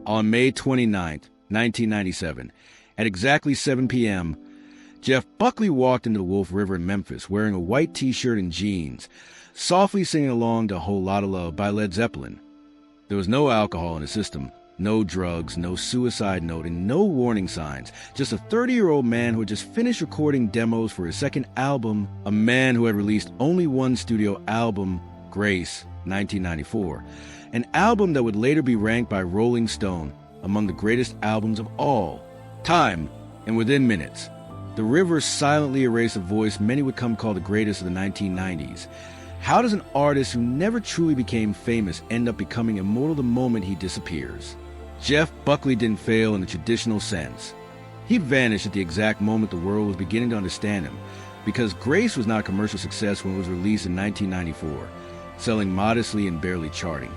On May 29, 1997, at exactly 7 p.m., Jeff Buckley walked into the Wolf River in Memphis wearing a white t-shirt and jeans, softly singing along to A Whole Lotta Love by Led Zeppelin. There was no alcohol in his system, no drugs, no suicide note, and no warning signs. Just a 30-year-old man who had just finished recording demos for his second album, a man who had released only one studio album, Grace, 1994, an album that would later be ranked by Rolling Stone among the greatest albums of all time, and within minutes, the River silently erased a voice many would come call the greatest of the 1990s. How does an artist who never truly became famous end up becoming immortal the moment he disappears? Jeff Buckley didn't fail in the traditional sense. He vanished at the exact moment the world was beginning to understand him, because Grace was not a commercial success when it was released in 1994, selling modestly and barely charting.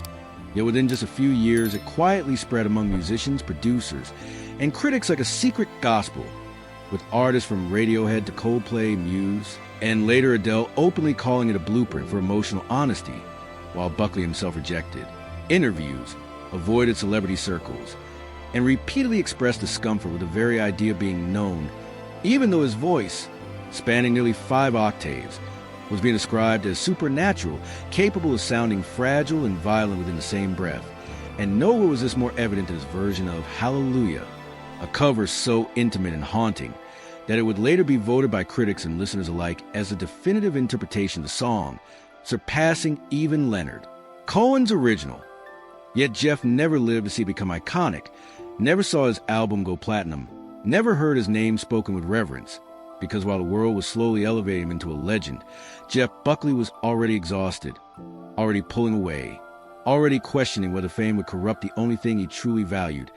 Yet within just a few years, it quietly spread among musicians, producers, and critics like a secret gospel, with artists from Radiohead to Coldplay, Muse, and later Adele openly calling it a blueprint for emotional honesty, while Buckley himself rejected interviews, avoided celebrity circles, and repeatedly expressed discomfort with the very idea of being known, even though his voice, spanning nearly 5 octaves, was being described as supernatural, capable of sounding fragile and violent within the same breath. And nowhere was this more evident than his version of Hallelujah, a cover so intimate and haunting that it would later be voted by critics and listeners alike as a definitive interpretation of the song, surpassing even Leonard Cohen's original. Yet Jeff never lived to see it become iconic, never saw his album go platinum, never heard his name spoken with reverence, because while the world was slowly elevating him into a legend, Jeff Buckley was already exhausted, already pulling away, already questioning whether fame would corrupt the only thing he truly valued,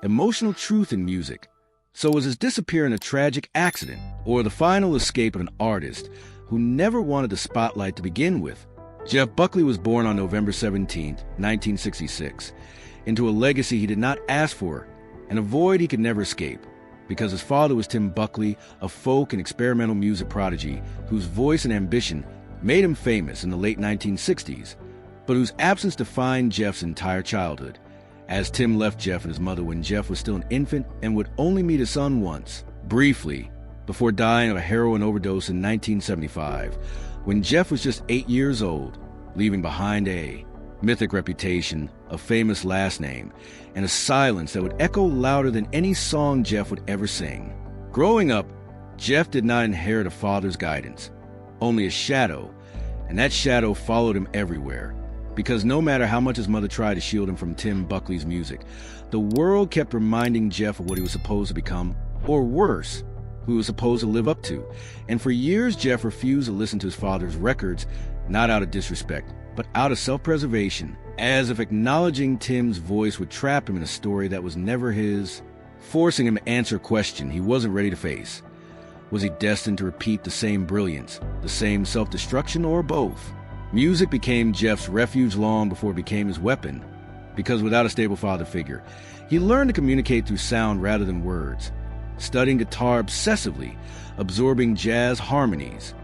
emotional truth in music. So was his disappearance a tragic accident, or the final escape of an artist who never wanted the spotlight to begin with? Jeff Buckley was born on November 17, 1966, into a legacy he did not ask for and a void he could never escape, because his father was Tim Buckley, a folk and experimental music prodigy whose voice and ambition made him famous in the late 1960s, but whose absence defined Jeff's entire childhood, as Tim left Jeff and his mother when Jeff was still an infant and would only meet his son once, briefly, before dying of a heroin overdose in 1975, when Jeff was just 8 years old, leaving behind a mythic reputation, a famous last name, and a silence that would echo louder than any song Jeff would ever sing. Growing up, Jeff did not inherit a father's guidance, only a shadow, and that shadow followed him everywhere. Because no matter how much his mother tried to shield him from Tim Buckley's music, the world kept reminding Jeff of what he was supposed to become, or worse, who he was supposed to live up to. And for years, Jeff refused to listen to his father's records, not out of disrespect, but out of self-preservation, as if acknowledging Tim's voice would trap him in a story that was never his, forcing him to answer a question he wasn't ready to face. Was he destined to repeat the same brilliance, the same self-destruction, or both? Music became Jeff's refuge long before it became his weapon, because without a stable father figure, he learned to communicate through sound rather than words, studying guitar obsessively, absorbing jazz harmonies,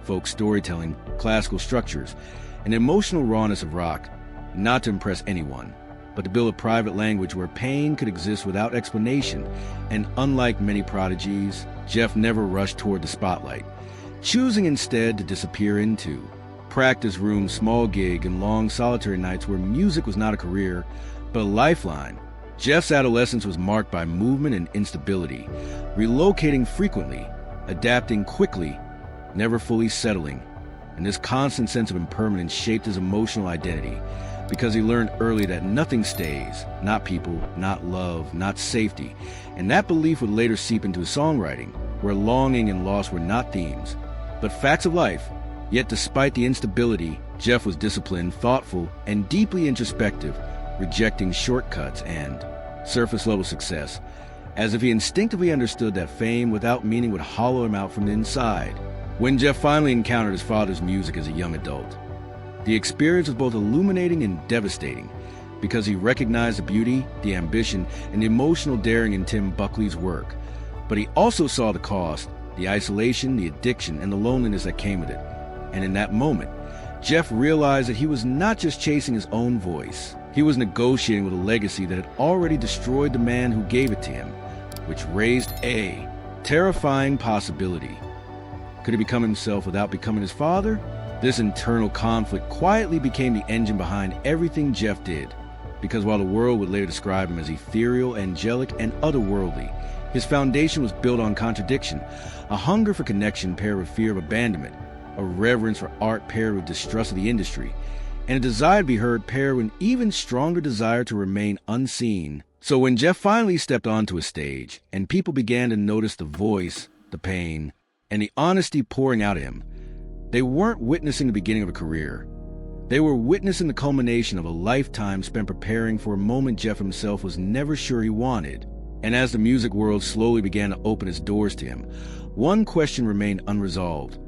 folk storytelling, classical structures, and emotional rawness of rock, not to impress anyone, but to build a private language where pain could exist without explanation. And unlike many prodigies, Jeff never rushed toward the spotlight, choosing instead to disappear into practice rooms, small gig, and long solitary nights where music was not a career, but a lifeline. Jeff's adolescence was marked by movement and instability, relocating frequently, adapting quickly, never fully settling, and this constant sense of impermanence shaped his emotional identity, because he learned early that nothing stays, not people, not love, not safety, and that belief would later seep into his songwriting, where longing and loss were not themes, but facts of life. Yet despite the instability, Jeff was disciplined, thoughtful, and deeply introspective, rejecting shortcuts and surface-level success, as if he instinctively understood that fame without meaning would hollow him out from the inside. When Jeff finally encountered his father's music as a young adult, the experience was both illuminating and devastating, because he recognized the beauty, the ambition, and the emotional daring in Tim Buckley's work. But he also saw the cost, the isolation, the addiction, and the loneliness that came with it. And in that moment, Jeff realized that he was not just chasing his own voice. He was negotiating with a legacy that had already destroyed the man who gave it to him, which raised a terrifying possibility. Could he become himself without becoming his father? This internal conflict quietly became the engine behind everything Jeff did, because while the world would later describe him as ethereal, angelic, and otherworldly, his foundation was built on contradiction, a hunger for connection paired with fear of abandonment, a reverence for art paired with distrust of the industry, and a desire to be heard paired with an even stronger desire to remain unseen. So when Jeff finally stepped onto a stage, and people began to notice the voice, the pain, and the honesty pouring out of him, they weren't witnessing the beginning of a career. They were witnessing the culmination of a lifetime spent preparing for a moment Jeff himself was never sure he wanted. And as the music world slowly began to open its doors to him, one question remained unresolved,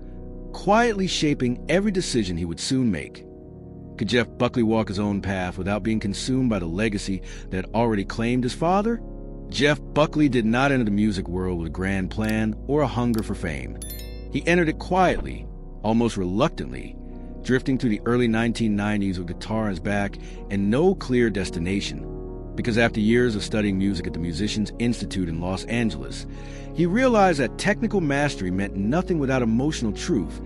quietly shaping every decision he would soon make. Could Jeff Buckley walk his own path without being consumed by the legacy that had already claimed his father? Jeff Buckley did not enter the music world with a grand plan or a hunger for fame. He entered it quietly, almost reluctantly, drifting through the early 1990s with guitar on his back and no clear destination. Because after years of studying music at the Musicians Institute in Los Angeles, he realized that technical mastery meant nothing without emotional truth,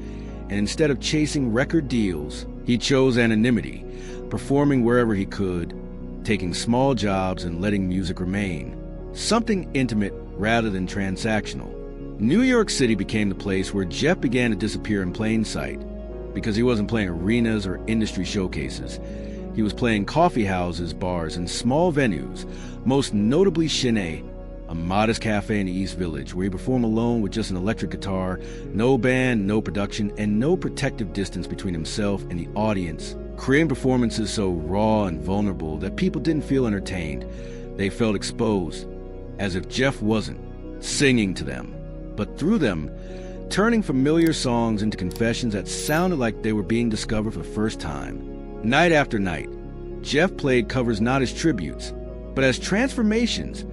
and instead of chasing record deals, he chose anonymity, performing wherever he could, taking small jobs and letting music remain, something intimate rather than transactional. New York City became the place where Jeff began to disappear in plain sight, because he wasn't playing arenas or industry showcases. He was playing coffee houses, bars, and small venues, most notably Chenet, a modest cafe in the East Village, where he performed alone with just an electric guitar, no band, no production, and no protective distance between himself and the audience, creating performances so raw and vulnerable that people didn't feel entertained. They felt exposed, as if Jeff wasn't singing to them, but through them, turning familiar songs into confessions that sounded like they were being discovered for the first time. Night after night, Jeff played covers not as tributes, but as transformations,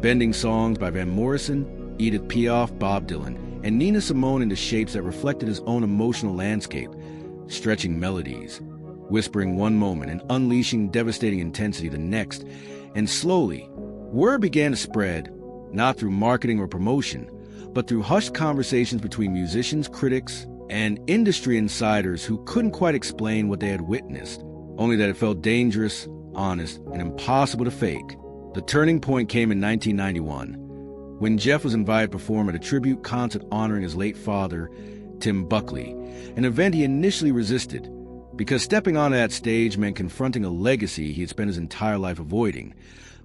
bending songs by Van Morrison, Edith Piaf, Bob Dylan, and Nina Simone into shapes that reflected his own emotional landscape, stretching melodies, whispering one moment and unleashing devastating intensity the next. And slowly, word began to spread, not through marketing or promotion, but through hushed conversations between musicians, critics, and industry insiders who couldn't quite explain what they had witnessed, only that it felt dangerous, honest, and impossible to fake. The turning point came in 1991, when Jeff was invited to perform at a tribute concert honoring his late father, Tim Buckley, an event he initially resisted, because stepping onto that stage meant confronting a legacy he had spent his entire life avoiding.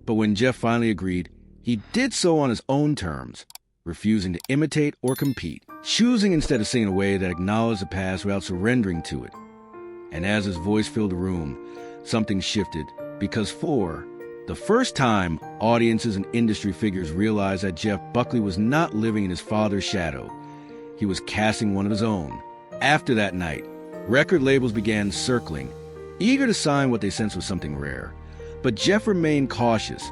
But when Jeff finally agreed, he did so on his own terms, refusing to imitate or compete, choosing instead of singing a way that acknowledged the past without surrendering to it. And as his voice filled the room, something shifted, because for the first time, audiences and industry figures realized that Jeff Buckley was not living in his father's shadow. He was casting one of his own. After that night, record labels began circling, eager to sign what they sensed was something rare. But Jeff remained cautious,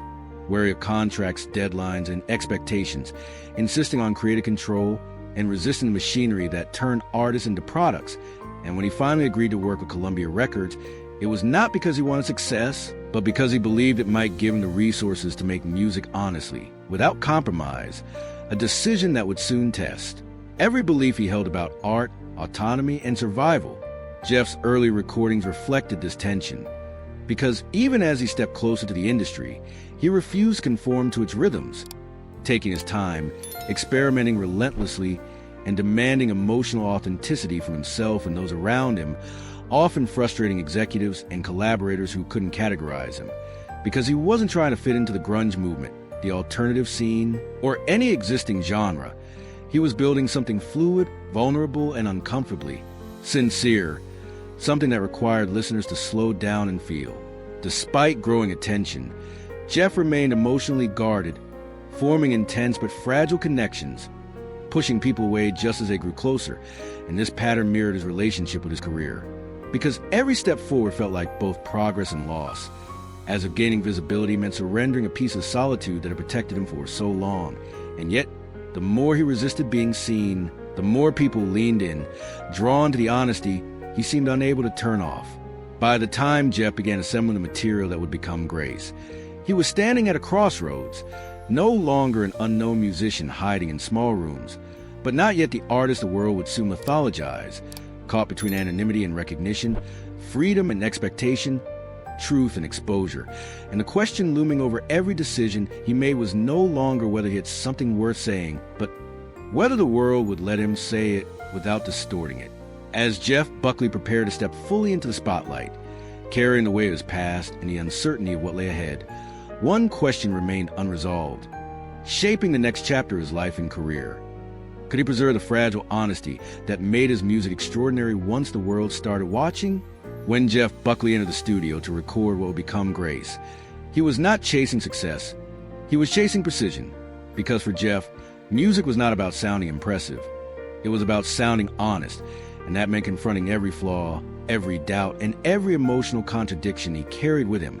wary of contracts, deadlines, and expectations, insisting on creative control and resisting the machinery that turned artists into products. And when he finally agreed to work with Columbia Records, it was not because he wanted success, but because he believed it might give him the resources to make music honestly, without compromise, a decision that would soon test every belief he held about art, autonomy, and survival. Jeff's early recordings reflected this tension, because even as he stepped closer to the industry, he refused to conform to its rhythms, taking his time, experimenting relentlessly, and demanding emotional authenticity from himself and those around him, often frustrating executives and collaborators who couldn't categorize him, because he wasn't trying to fit into the grunge movement, the alternative scene, or any existing genre. He was building something fluid, vulnerable, and uncomfortably sincere, something that required listeners to slow down and feel. Despite growing attention, Jeff remained emotionally guarded, forming intense but fragile connections, pushing people away just as they grew closer, and this pattern mirrored his relationship with his career. Because every step forward felt like both progress and loss, as if gaining visibility meant surrendering a piece of solitude that had protected him for so long. And yet, the more he resisted being seen, the more people leaned in, drawn to the honesty he seemed unable to turn off. By the time Jeff began assembling the material that would become Grace, he was standing at a crossroads, no longer an unknown musician hiding in small rooms, but not yet the artist the world would soon mythologize, caught between anonymity and recognition, freedom and expectation, truth and exposure. And the question looming over every decision he made was no longer whether he had something worth saying, but whether the world would let him say it without distorting it. As Jeff Buckley prepared to step fully into the spotlight, carrying the weight of his past and the uncertainty of what lay ahead, one question remained unresolved, shaping the next chapter of his life and career. Could he preserve the fragile honesty that made his music extraordinary once the world started watching? When Jeff Buckley entered the studio to record what would become Grace, he was not chasing success. He was chasing precision, because for Jeff, music was not about sounding impressive. It was about sounding honest, and that meant confronting every flaw, every doubt, and every emotional contradiction he carried with him,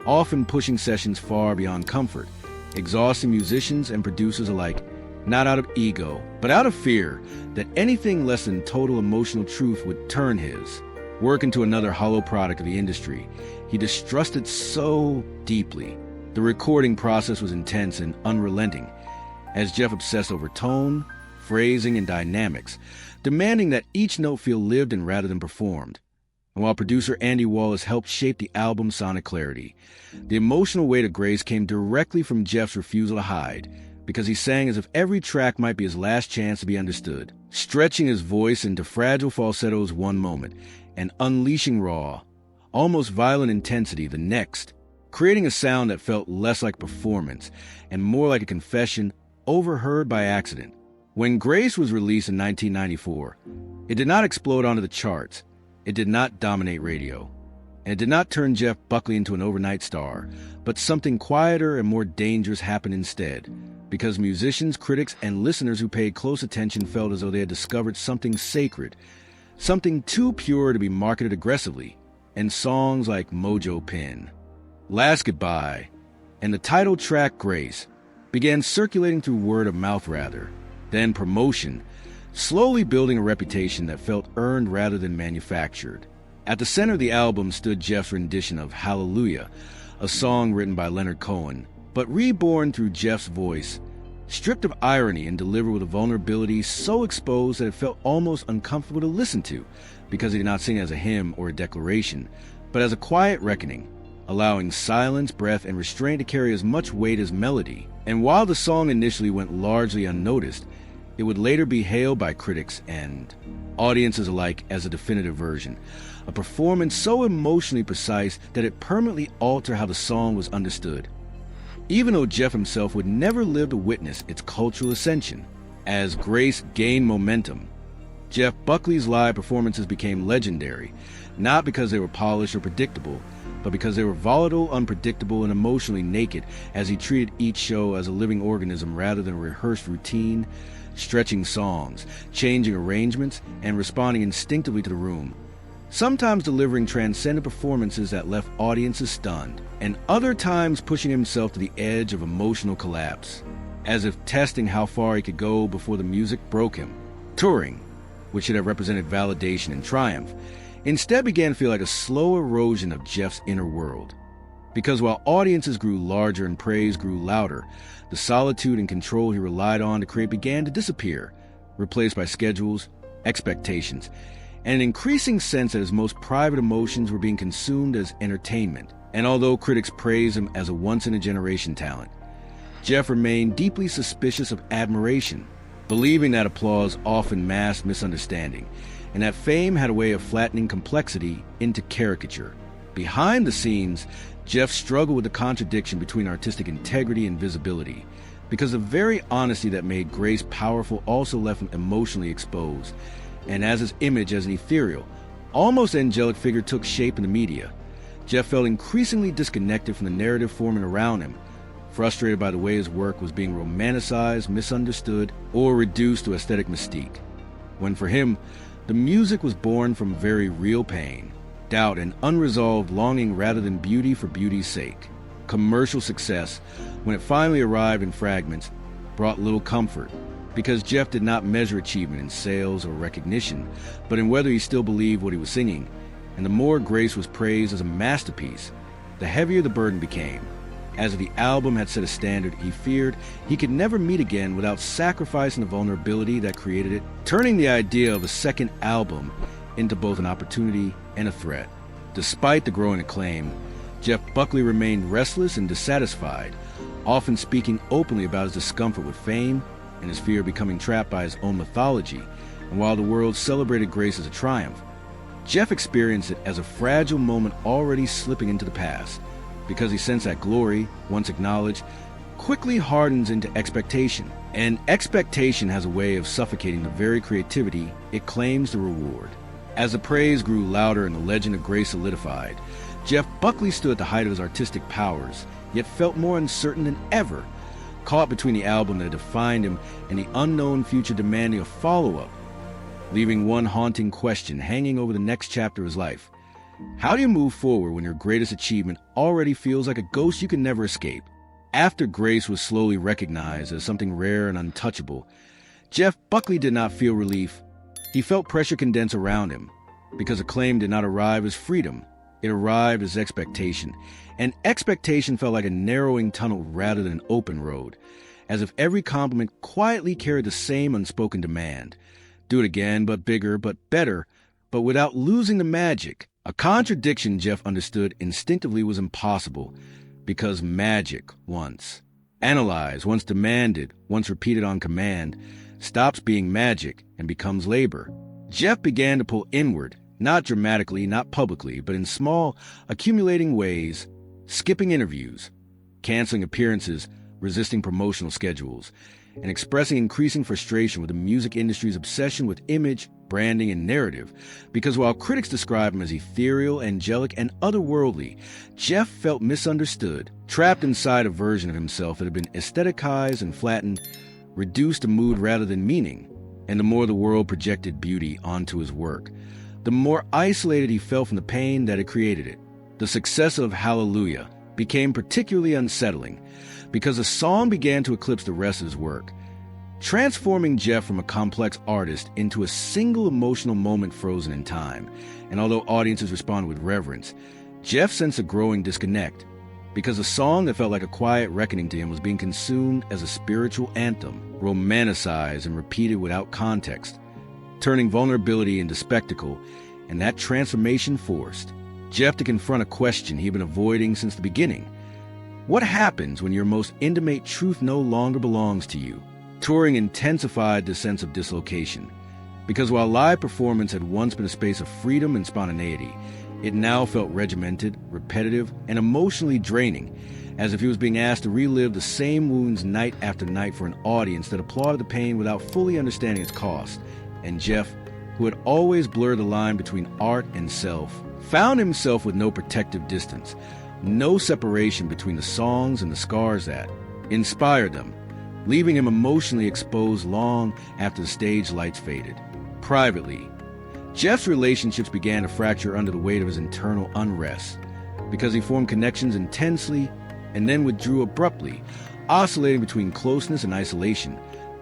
often pushing sessions far beyond comfort, exhausting musicians and producers alike, not out of ego, but out of fear that anything less than total emotional truth would turn his work into another hollow product of the industry he distrusted so deeply. The recording process was intense and unrelenting, as Jeff obsessed over tone, phrasing, and dynamics, demanding that each note feel lived in rather than performed. And while producer Andy Wallace helped shape the album's sonic clarity, the emotional weight of Grace came directly from Jeff's refusal to hide, because he sang as if every track might be his last chance to be understood, stretching his voice into fragile falsettos one moment, and unleashing raw, almost violent intensity the next, creating a sound that felt less like performance and more like a confession overheard by accident. When Grace was released in 1994, it did not explode onto the charts, it did not dominate radio, and it did not turn Jeff Buckley into an overnight star, but something quieter and more dangerous happened instead, because musicians, critics, and listeners who paid close attention felt as though they had discovered something sacred, something too pure to be marketed aggressively, and songs like Mojo Pin, Last Goodbye, and the title track Grace began circulating through word of mouth then promotion, slowly building a reputation that felt earned rather than manufactured. At the center of the album stood Jeff's rendition of Hallelujah, a song written by Leonard Cohen, but reborn through Jeff's voice, stripped of irony and delivered with a vulnerability so exposed that it felt almost uncomfortable to listen to, because he did not sing as a hymn or a declaration, but as a quiet reckoning, allowing silence, breath, and restraint to carry as much weight as melody. And while the song initially went largely unnoticed, it would later be hailed by critics and audiences alike as a definitive version, a performance so emotionally precise that it permanently altered how the song was understood. Even though Jeff himself would never live to witness its cultural ascension, as Grace gained momentum, Jeff Buckley's live performances became legendary, not because they were polished or predictable, but because they were volatile, unpredictable, and emotionally naked, as he treated each show as a living organism rather than a rehearsed routine, stretching songs, changing arrangements, and responding instinctively to the room, sometimes delivering transcendent performances that left audiences stunned, and other times pushing himself to the edge of emotional collapse, as if testing how far he could go before the music broke him. Touring, which should have represented validation and triumph, instead began to feel like a slow erosion of Jeff's inner world. Because while audiences grew larger and praise grew louder, the solitude and control he relied on to create began to disappear, replaced by schedules, expectations, and an increasing sense that his most private emotions were being consumed as entertainment. And although critics praised him as a once-in-a-generation talent, Jeff remained deeply suspicious of admiration, believing that applause often masked misunderstanding, and that fame had a way of flattening complexity into caricature. Behind the scenes, Jeff struggled with the contradiction between artistic integrity and visibility, because the very honesty that made Grace powerful also left him emotionally exposed, and as his image as an ethereal, almost angelic figure took shape in the media, Jeff felt increasingly disconnected from the narrative forming around him, frustrated by the way his work was being romanticized, misunderstood, or reduced to aesthetic mystique, when for him, the music was born from very real pain, doubt, and unresolved longing rather than beauty for beauty's sake. Commercial success, when it finally arrived in fragments, brought little comfort, because Jeff did not measure achievement in sales or recognition, but in whether he still believed what he was singing. And the more Grace was praised as a masterpiece, the heavier the burden became. As if the album had set a standard he feared he could never meet again without sacrificing the vulnerability that created it, turning the idea of a second album into both an opportunity and a threat. Despite the growing acclaim, Jeff Buckley remained restless and dissatisfied, often speaking openly about his discomfort with fame and his fear of becoming trapped by his own mythology. And while the world celebrated Grace as a triumph, Jeff experienced it as a fragile moment already slipping into the past, because he sensed that glory, once acknowledged, quickly hardens into expectation. And expectation has a way of suffocating the very creativity it claims to reward. As the praise grew louder and the legend of Grace solidified, Jeff Buckley stood at the height of his artistic powers, yet felt more uncertain than ever, caught between the album that defined him and the unknown future demanding a follow-up, leaving one haunting question hanging over the next chapter of his life. How do you move forward when your greatest achievement already feels like a ghost you can never escape? After Grace was slowly recognized as something rare and untouchable, Jeff Buckley did not feel relief. He felt pressure condense around him, because acclaim did not arrive as freedom. It arrived as expectation, and expectation felt like a narrowing tunnel rather than an open road, as if every compliment quietly carried the same unspoken demand. Do it again, but bigger, but better, but without losing the magic. A contradiction Jeff understood instinctively was impossible, because magic, once analyzed, once demanded, once repeated on command, stops being magic and becomes labor. Jeff began to pull inward, not dramatically, not publicly, but in small, accumulating ways, skipping interviews, canceling appearances, resisting promotional schedules, and expressing increasing frustration with the music industry's obsession with image, branding, and narrative. Because while critics describe him as ethereal, angelic, and otherworldly, Jeff felt misunderstood, trapped inside a version of himself that had been aestheticized and flattened, reduced to mood rather than meaning. And the more the world projected beauty onto his work, the more isolated he felt from the pain that had created it. The success of Hallelujah became particularly unsettling, because the song began to eclipse the rest of his work, transforming Jeff from a complex artist into a single emotional moment frozen in time. And although audiences responded with reverence, Jeff sensed a growing disconnect, because a song that felt like a quiet reckoning to him was being consumed as a spiritual anthem, romanticized and repeated without context, turning vulnerability into spectacle, and that transformation forced Jeff to confront a question he'd been avoiding since the beginning. What happens when your most intimate truth no longer belongs to you? Touring intensified the sense of dislocation, because while live performance had once been a space of freedom and spontaneity, it now felt regimented, repetitive, and emotionally draining, as if he was being asked to relive the same wounds night after night for an audience that applauded the pain without fully understanding its cost. And Jeff, who had always blurred the line between art and self, found himself with no protective distance, no separation between the songs and the scars that inspired them, leaving him emotionally exposed long after the stage lights faded. Privately, Jeff's relationships began to fracture under the weight of his internal unrest, because he formed connections intensely and then withdrew abruptly, oscillating between closeness and isolation,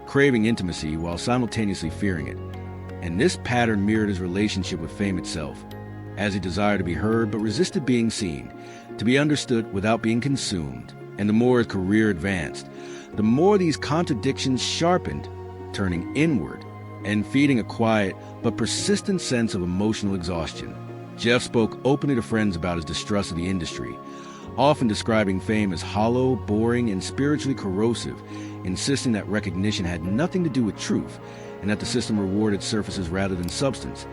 craving intimacy while simultaneously fearing it. And this pattern mirrored his relationship with fame itself, as he desired to be heard but resisted being seen, to be understood without being consumed. And the more his career advanced, the more these contradictions sharpened, turning inward and feeding a quiet but persistent sense of emotional exhaustion. Jeff spoke openly to friends about his distrust of the industry, often describing fame as hollow, boring, and spiritually corrosive, insisting that recognition had nothing to do with truth and that the system rewarded surfaces rather than substance.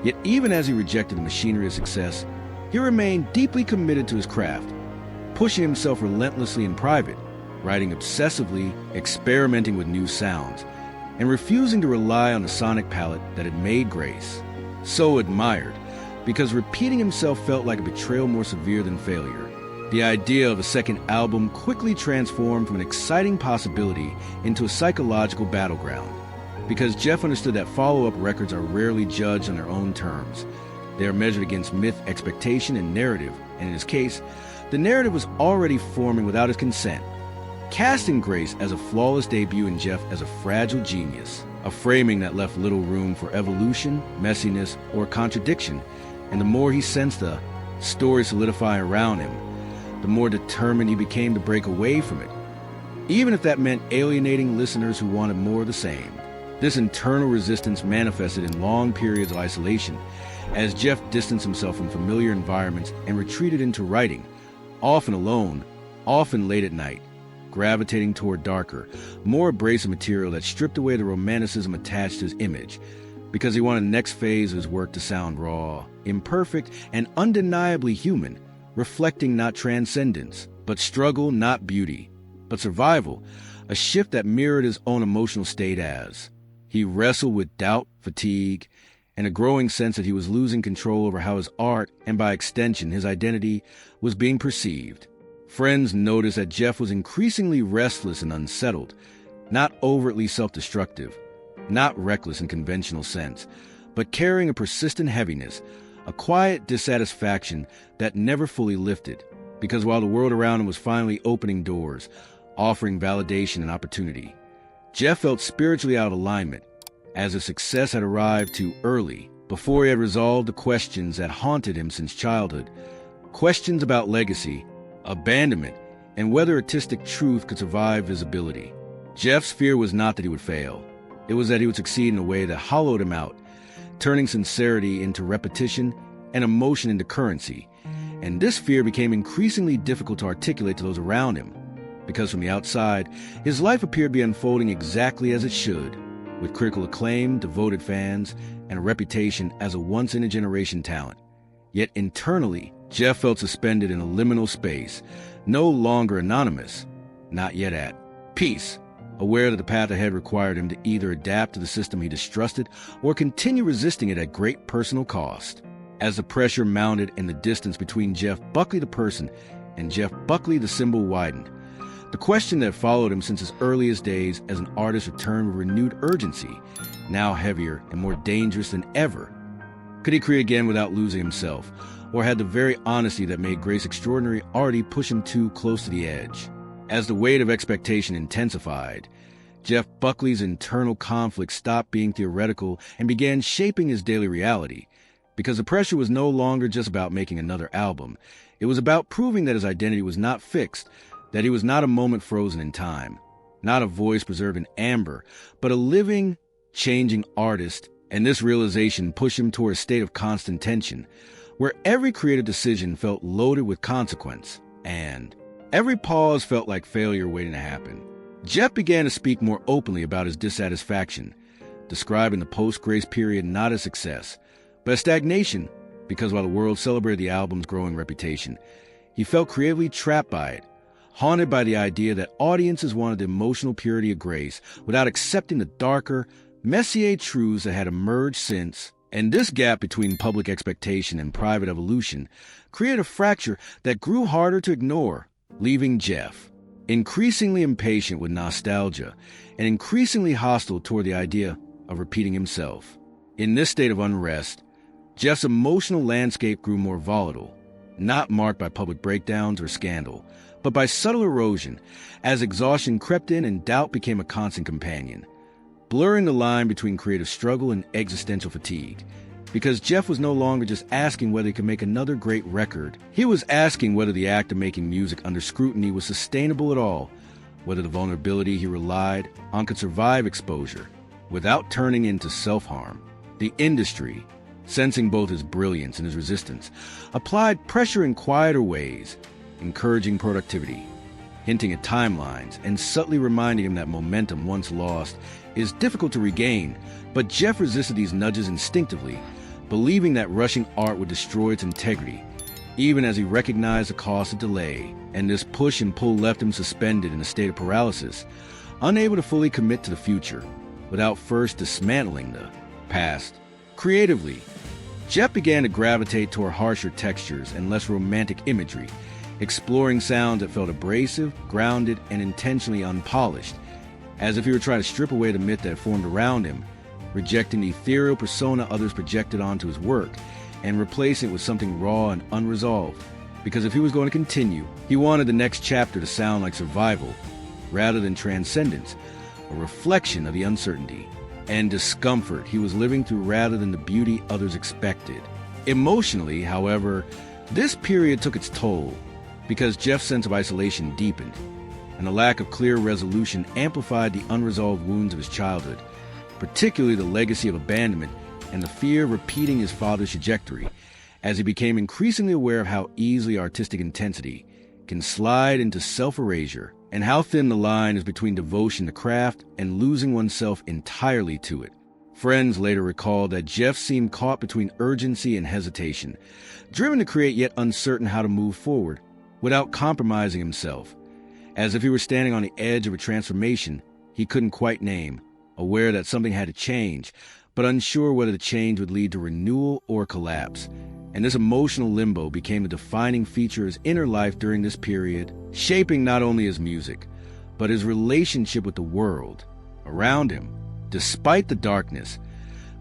Yet even as he rejected the machinery of success, he remained deeply committed to his craft, pushing himself relentlessly in private, writing obsessively, experimenting with new sounds, and refusing to rely on the sonic palette that had made Grace so admired, because repeating himself felt like a betrayal more severe than failure. The idea of a second album quickly transformed from an exciting possibility into a psychological battleground, because Jeff understood that follow-up records are rarely judged on their own terms. They are measured against myth, expectation, and narrative, and in his case, the narrative was already forming without his consent, casting Grace as a flawless debut and Jeff as a fragile genius, a framing that left little room for evolution, messiness, or contradiction. And the more he sensed the story solidify around him, the more determined he became to break away from it, even if that meant alienating listeners who wanted more of the same. This internal resistance manifested in long periods of isolation, as Jeff distanced himself from familiar environments and retreated into writing, often alone, often late at night, gravitating toward darker, more abrasive material that stripped away the romanticism attached to his image, because he wanted the next phase of his work to sound raw, imperfect, and undeniably human, reflecting not transcendence, but struggle, not beauty, but survival, a shift that mirrored his own emotional state as he wrestled with doubt, fatigue, and a growing sense that he was losing control over how his art, and by extension his identity, was being perceived. Friends noticed that Jeff was increasingly restless and unsettled, not overtly self-destructive, not reckless in conventional sense, but carrying a persistent heaviness, a quiet dissatisfaction that never fully lifted, because while the world around him was finally opening doors, offering validation and opportunity, Jeff felt spiritually out of alignment, as if success had arrived too early, before he had resolved the questions that haunted him since childhood, questions about legacy, abandonment, and whether artistic truth could survive visibility. Jeff's fear was not that he would fail. It was that he would succeed in a way that hollowed him out, turning sincerity into repetition and emotion into currency. And this fear became increasingly difficult to articulate to those around him, because from the outside, his life appeared to be unfolding exactly as it should, with critical acclaim, devoted fans, and a reputation as a once-in-a-generation talent. Yet internally, Jeff felt suspended in a liminal space, no longer anonymous, not yet at peace, aware that the path ahead required him to either adapt to the system he distrusted or continue resisting it at great personal cost. As the pressure mounted and the distance between Jeff Buckley the person and Jeff Buckley the symbol widened, the question that followed him since his earliest days as an artist returned with renewed urgency, now heavier and more dangerous than ever. Could he create again without losing himself, or had the very honesty that made Grace extraordinary already push him too close to the edge? As the weight of expectation intensified, Jeff Buckley's internal conflict stopped being theoretical and began shaping his daily reality, because the pressure was no longer just about making another album. It was about proving that his identity was not fixed, that he was not a moment frozen in time, not a voice preserved in amber, but a living, changing artist. And this realization pushed him toward a state of constant tension, where every creative decision felt loaded with consequence, and every pause felt like failure waiting to happen. Jeff began to speak more openly about his dissatisfaction, describing the post-Grace period not as success, but as stagnation, because while the world celebrated the album's growing reputation, he felt creatively trapped by it, haunted by the idea that audiences wanted the emotional purity of Grace without accepting the darker, messier truths that had emerged since. And this gap between public expectation and private evolution created a fracture that grew harder to ignore, leaving Jeff increasingly impatient with nostalgia and increasingly hostile toward the idea of repeating himself. In this state of unrest, Jeff's emotional landscape grew more volatile, not marked by public breakdowns or scandal, but by subtle erosion, as exhaustion crept in and doubt became a constant companion, blurring the line between creative struggle and existential fatigue. Because Jeff was no longer just asking whether he could make another great record. He was asking whether the act of making music under scrutiny was sustainable at all, whether the vulnerability he relied on could survive exposure without turning into self-harm. The industry, sensing both his brilliance and his resistance, applied pressure in quieter ways, encouraging productivity, hinting at timelines, and subtly reminding him that momentum once lost is difficult to regain. But Jeff resisted these nudges instinctively, believing that rushing art would destroy its integrity, even as he recognized the cost of delay. And this push and pull left him suspended in a state of paralysis, unable to fully commit to the future, without first dismantling the past. Creatively, Jeff began to gravitate toward harsher textures and less romantic imagery, exploring sounds that felt abrasive, grounded, and intentionally unpolished, as if he were trying to strip away the myth that formed around him, rejecting the ethereal persona others projected onto his work, and replacing it with something raw and unresolved. Because if he was going to continue, he wanted the next chapter to sound like survival, rather than transcendence, a reflection of the uncertainty and discomfort he was living through rather than the beauty others expected. Emotionally, however, this period took its toll because Jeff's sense of isolation deepened, and the lack of clear resolution amplified the unresolved wounds of his childhood, particularly the legacy of abandonment and the fear of repeating his father's trajectory, as he became increasingly aware of how easily artistic intensity can slide into self-erasure and how thin the line is between devotion to craft and losing oneself entirely to it. Friends later recalled that Jeff seemed caught between urgency and hesitation, driven to create yet uncertain how to move forward without compromising himself, as if he were standing on the edge of a transformation he couldn't quite name, aware that something had to change, but unsure whether the change would lead to renewal or collapse. And this emotional limbo became a defining feature of his inner life during this period, shaping not only his music, but his relationship with the world around him. Despite the darkness,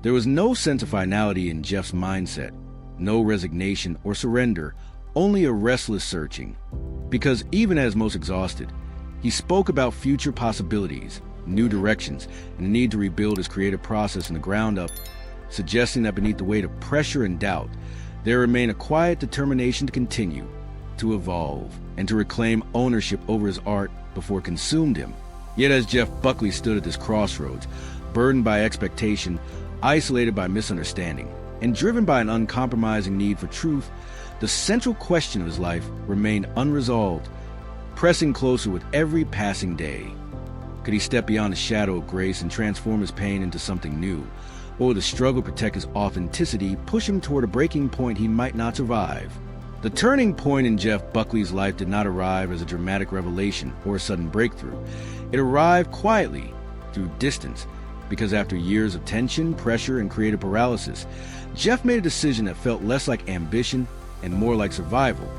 there was no sense of finality in Jeff's mindset, no resignation or surrender, only a restless searching. Because even as most exhausted, he spoke about future possibilities, new directions, and the need to rebuild his creative process from the ground up, suggesting that beneath the weight of pressure and doubt, there remained a quiet determination to continue, to evolve, and to reclaim ownership over his art before it consumed him. Yet as Jeff Buckley stood at this crossroads, burdened by expectation, isolated by misunderstanding, and driven by an uncompromising need for truth, the central question of his life remained unresolved, pressing closer with every passing day. Could he step beyond the shadow of grace and transform his pain into something new? Or would the struggle to protect his authenticity push him toward a breaking point he might not survive? The turning point in Jeff Buckley's life did not arrive as a dramatic revelation or a sudden breakthrough. It arrived quietly, through distance, because after years of tension, pressure, and creative paralysis, Jeff made a decision that felt less like ambition and more like survival,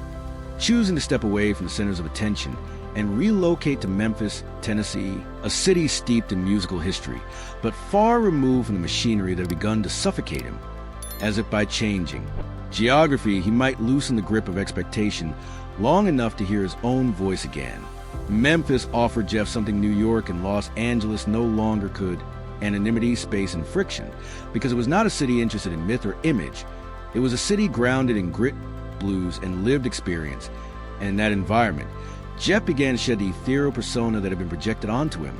choosing to step away from the centers of attention and relocate to Memphis, Tennessee, a city steeped in musical history, but far removed from the machinery that had begun to suffocate him. As if by changing geography, he might loosen the grip of expectation long enough to hear his own voice again. Memphis offered Jeff something New York and Los Angeles no longer could: anonymity, space, and friction, because it was not a city interested in myth or image. It was a city grounded in grit, blues, and lived experience. And in that environment, Jeff began to shed the ethereal persona that had been projected onto him,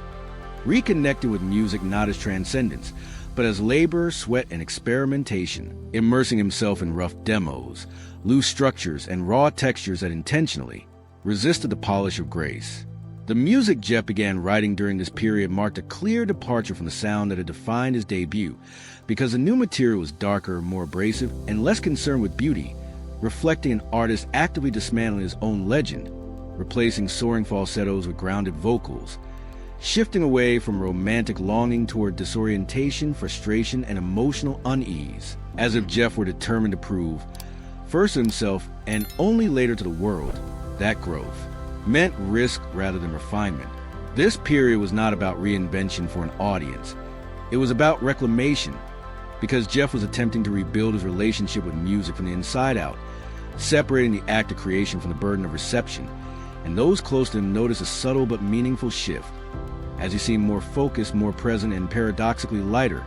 reconnecting with music not as transcendence, but as labor, sweat, and experimentation, immersing himself in rough demos, loose structures, and raw textures that intentionally resisted the polish of grace. The music Jeff began writing during this period marked a clear departure from the sound that had defined his debut, because the new material was darker, more abrasive, and less concerned with beauty, reflecting an artist actively dismantling his own legend, replacing soaring falsettos with grounded vocals, shifting away from romantic longing toward disorientation, frustration, and emotional unease, as if Jeff were determined to prove, first to himself and only later to the world, that growth meant risk rather than refinement. This period was not about reinvention for an audience. It was about reclamation, because Jeff was attempting to rebuild his relationship with music from the inside out, separating the act of creation from the burden of reception. And those close to him noticed a subtle but meaningful shift, as he seemed more focused, more present, and paradoxically lighter,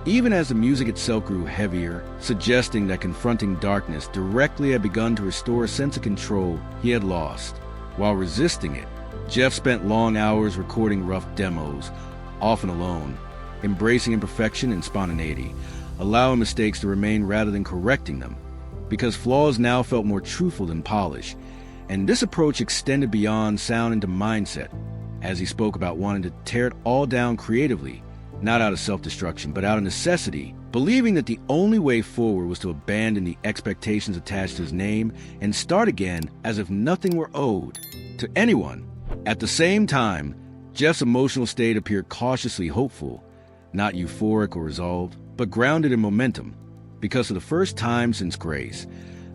even as the music itself grew heavier, suggesting that confronting darkness directly had begun to restore a sense of control he had lost. While resisting it, Jeff spent long hours recording rough demos, often alone, embracing imperfection and spontaneity, allowing mistakes to remain rather than correcting them, because flaws now felt more truthful than polish. And this approach extended beyond sound into mindset, as he spoke about wanting to tear it all down creatively, not out of self-destruction, but out of necessity, believing that the only way forward was to abandon the expectations attached to his name and start again as if nothing were owed to anyone. At the same time, Jeff's emotional state appeared cautiously hopeful, not euphoric or resolved, but grounded in momentum, because for the first time since Grace,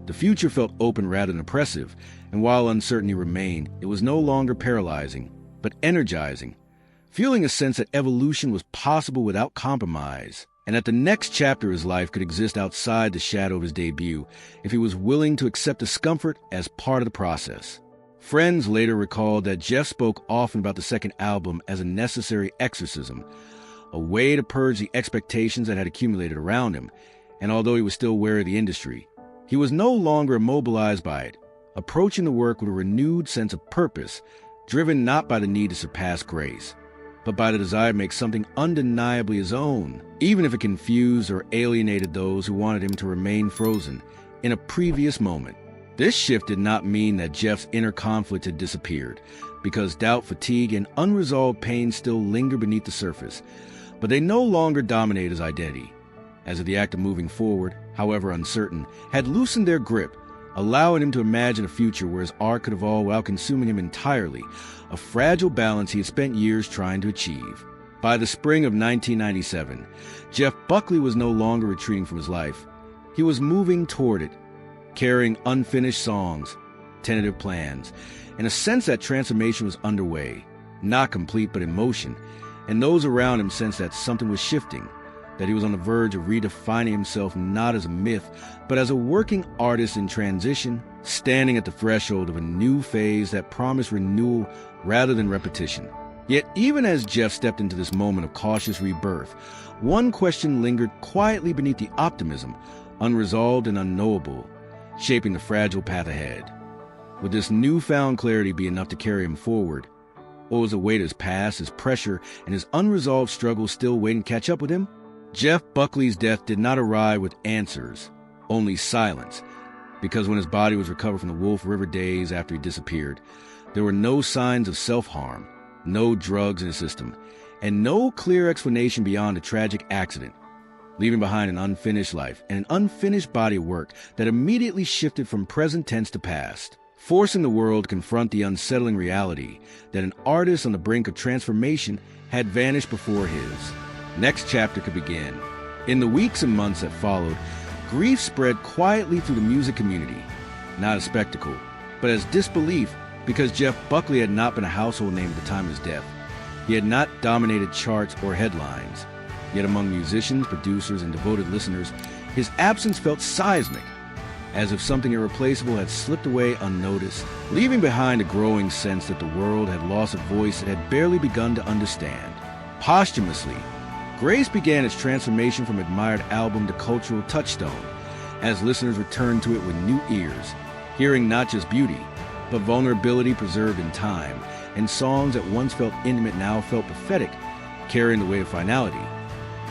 the future felt open rather than oppressive, and while uncertainty remained, it was no longer paralyzing, but energizing, fueling a sense that evolution was possible without compromise, and that the next chapter of his life could exist outside the shadow of his debut if he was willing to accept discomfort as part of the process. Friends later recalled that Jeff spoke often about the second album as a necessary exorcism, a way to purge the expectations that had accumulated around him, and although he was still wary of the industry, he was no longer immobilized by it, approaching the work with a renewed sense of purpose, driven not by the need to surpass grace, but by the desire to make something undeniably his own, even if it confused or alienated those who wanted him to remain frozen in a previous moment. This shift did not mean that Jeff's inner conflict had disappeared, because doubt, fatigue, and unresolved pain still linger beneath the surface, but they no longer dominate his identity, as if the act of moving forward, however uncertain, had loosened their grip, allowing him to imagine a future where his art could evolve without consuming him entirely, a fragile balance he had spent years trying to achieve. By the spring of 1997, Jeff Buckley was no longer retreating from his life. He was moving toward it, carrying unfinished songs, tentative plans, and a sense that transformation was underway, not complete but in motion, and those around him sensed that something was shifting, that he was on the verge of redefining himself not as a myth, but as a working artist in transition, standing at the threshold of a new phase that promised renewal rather than repetition. Yet even as Jeff stepped into this moment of cautious rebirth, one question lingered quietly beneath the optimism, unresolved and unknowable, shaping the fragile path ahead. Would this newfound clarity be enough to carry him forward? Or was the weight of his past, his pressure, and his unresolved struggles still waiting to catch up with him? Jeff Buckley's death did not arrive with answers, only silence, because when his body was recovered from the Wolf River days after he disappeared, there were no signs of self-harm, no drugs in his system, and no clear explanation beyond a tragic accident, leaving behind an unfinished life and an unfinished body of work that immediately shifted from present tense to past, forcing the world to confront the unsettling reality that an artist on the brink of transformation had vanished before his next chapter could begin. In the weeks and months that followed, grief spread quietly through the music community, not as spectacle, but as disbelief, because Jeff Buckley had not been a household name at the time of his death. He had not dominated charts or headlines. Yet among musicians, producers, and devoted listeners, his absence felt seismic, as if something irreplaceable had slipped away unnoticed, leaving behind a growing sense that the world had lost a voice it had barely begun to understand. Posthumously, Grace began its transformation from admired album to cultural touchstone, as listeners returned to it with new ears, hearing not just beauty, but vulnerability preserved in time, and songs that once felt intimate now felt prophetic, carrying the weight of finality,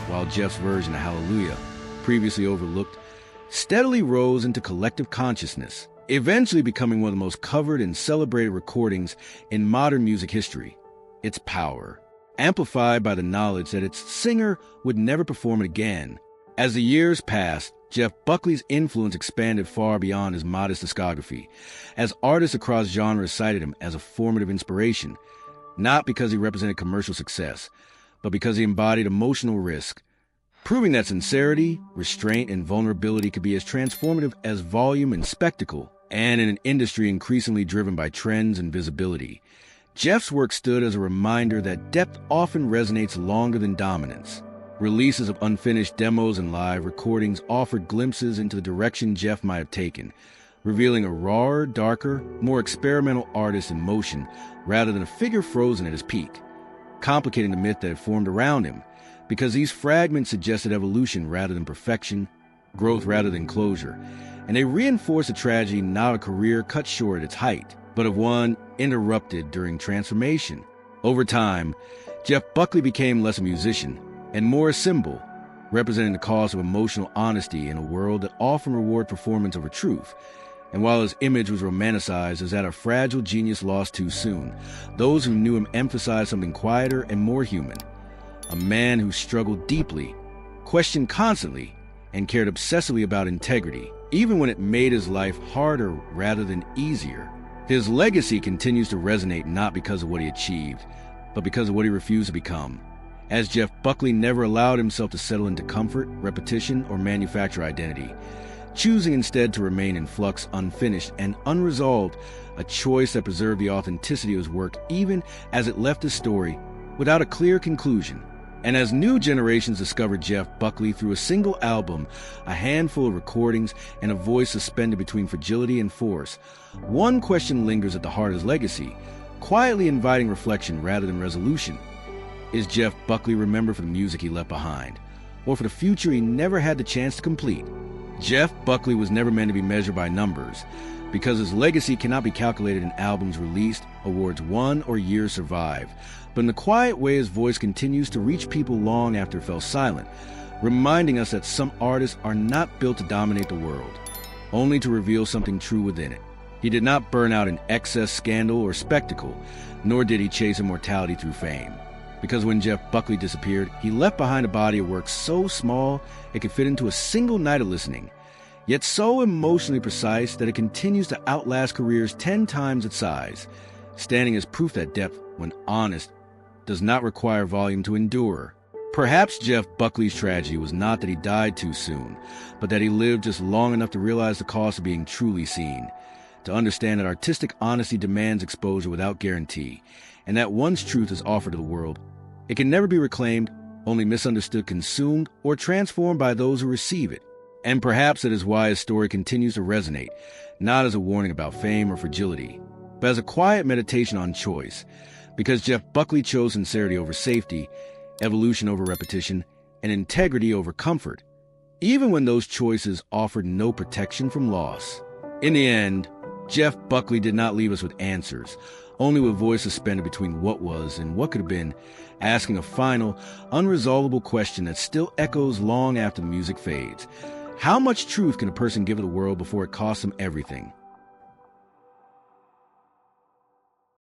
while Jeff's version of Hallelujah, previously overlooked, steadily rose into collective consciousness, eventually becoming one of the most covered and celebrated recordings in modern music history. Its power, amplified by the knowledge that its singer would never perform it again. As the years passed, Jeff Buckley's influence expanded far beyond his modest discography, as artists across genres cited him as a formative inspiration, not because he represented commercial success, but because he embodied emotional risk, proving that sincerity, restraint, and vulnerability could be as transformative as volume and spectacle, and in an industry increasingly driven by trends and visibility. Jeff's work stood as a reminder that depth often resonates longer than dominance. Releases of unfinished demos and live recordings offered glimpses into the direction Jeff might have taken, revealing a rawer, darker, more experimental artist in motion rather than a figure frozen at his peak, complicating the myth that had formed around him, because these fragments suggested evolution rather than perfection, growth rather than closure, and they reinforced a tragedy not of a career cut short at its height, but of one interrupted during transformation. Over time, Jeff Buckley became less a musician and more a symbol, representing the cause of emotional honesty in a world that often rewarded performance over truth. And while his image was romanticized as that of fragile genius lost too soon, those who knew him emphasized something quieter and more human. A man who struggled deeply, questioned constantly, and cared obsessively about integrity, even when it made his life harder rather than easier. His legacy continues to resonate not because of what he achieved, but because of what he refused to become, as Jeff Buckley never allowed himself to settle into comfort, repetition, or manufacture identity, choosing instead to remain in flux, unfinished, and unresolved, a choice that preserved the authenticity of his work even as it left his story without a clear conclusion. And as new generations discovered Jeff Buckley through a single album, a handful of recordings, and a voice suspended between fragility and force, one question lingers at the heart of his legacy, quietly inviting reflection rather than resolution. Is Jeff Buckley remembered for the music he left behind, or for the future he never had the chance to complete? Jeff Buckley was never meant to be measured by numbers, because his legacy cannot be calculated in albums released, awards won, or years survived. But in the quiet way, his voice continues to reach people long after it fell silent, reminding us that some artists are not built to dominate the world, only to reveal something true within it. He did not burn out in excess, scandal, or spectacle, nor did he chase immortality through fame. Because when Jeff Buckley disappeared, he left behind a body of work so small it could fit into a single night of listening, yet so emotionally precise that it continues to outlast careers 10 times its size, standing as proof that depth, when honest, does not require volume to endure. Perhaps Jeff Buckley's tragedy was not that he died too soon, but that he lived just long enough to realize the cost of being truly seen, to understand that artistic honesty demands exposure without guarantee, and that once truth is offered to the world, it can never be reclaimed, only misunderstood, consumed, or transformed by those who receive it. And perhaps that is why his story continues to resonate, not as a warning about fame or fragility, but as a quiet meditation on choice, because Jeff Buckley chose sincerity over safety, evolution over repetition, and integrity over comfort, even when those choices offered no protection from loss. In the end, Jeff Buckley did not leave us with answers, only with voice suspended between what was and what could have been, asking a final, unresolvable question that still echoes long after the music fades. How much truth can a person give to the world before it costs them everything?